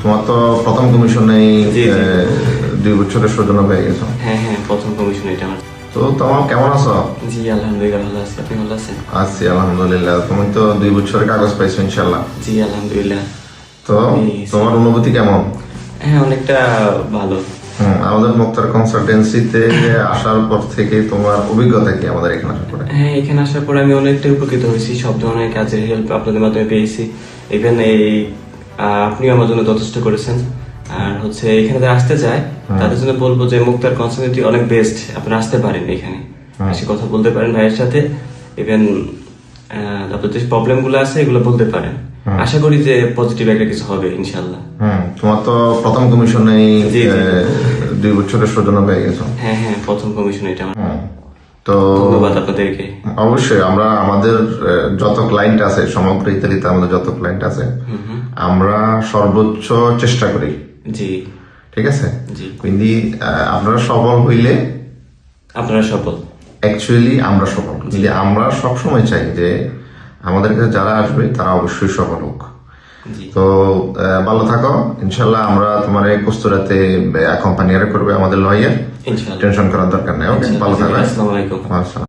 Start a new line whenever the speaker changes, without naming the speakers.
তোমার তো প্রথম কমিশনেই
জি, জি।
2 বছরের সৌজন্য পেয়ে গেছো।
হ্যাঁ হ্যাঁ, প্রথম কমিশন এটা আমার।
তো তোমার কেমন আছো?
জি আলহামদুলিল্লাহ ভালো আছি, আপনি ভালো আছেন?
আছি আলহামদুলিল্লাহ। তুমি তো 2 বছরের কাগজ পাইছো ইনশাল্লাহ।
জি আলহামদুলিল্লাহ।
তো
এই
তোমার অনুভূতি কেমন?
হ্যাঁ অনেকটা ভালো।
আমাদের মুক্তার কনসালটেন্সিতে আসার পর থেকে তোমার অভিজ্ঞতা কি আমাদের এখানে আসার পরে?
হ্যাঁ, এখানে আসার পর আমি অনেকটা উপকৃত হয়েছি, সব ধরনের কাজের হেল্প আপনাদের মাধ্যমে পেয়েছি। ইভেন এই আপনিও আমার জন্য যথেষ্ট করেছেন। আর হচ্ছে এখানে যারা আসতে চায় তাদের জন্য বলবো যে মুক্তার কনসালটেন্সি অনেক বেস্ট, আপনারা আসতে পারেন এখানে, এসে কথা বলতে পারেন ভাইয়ের সাথে। ইভেন আপনাদের যে প্রবলেম গুলো আছে এগুলো বলতে পারেন। আশা করি যে পজিটিভ একটা কিছু হবে ইনশাল্লাহ।
তোমার তো প্রথম কমিশনেই
জি, জি।
2 বছরের সৌজন্য পেয়ে গেছো।
হ্যাঁ হ্যাঁ, প্রথম কমিশন এটা আমার।
তো
ধন্যবাদ আপনাদেরকে।
অবশ্যই আমরা আমাদের যত ক্লায়েন্ট আছে সমগ্র ইতালিতে আমাদের যত ক্লায়েন্ট আছে আমরা সর্বোচ্চ চেষ্টা করি।
জি
ঠিক আছে,
জি।
কিন্তু আপনারা সফল হইলে
আপনারা সফল।
অ্যাকচুয়ালি আমরা সফল, কিন্তু আমরা সবসময় চাই যে আমাদের কাছে যারা আসবে তারা অবশ্যই সফল হোক।
জি
তো ভালো থাকো ইনশাল্লাহ। আমরা তোমার এই কস্তুরাতে কোম্পানি করবে আমাদের লয়ার,
ইনশাআল্লাহ।
টেনশন করার দরকার নেই। ওকে, ভালো থাকো।
আসসালামু আলাইকুম।
আসসালাম।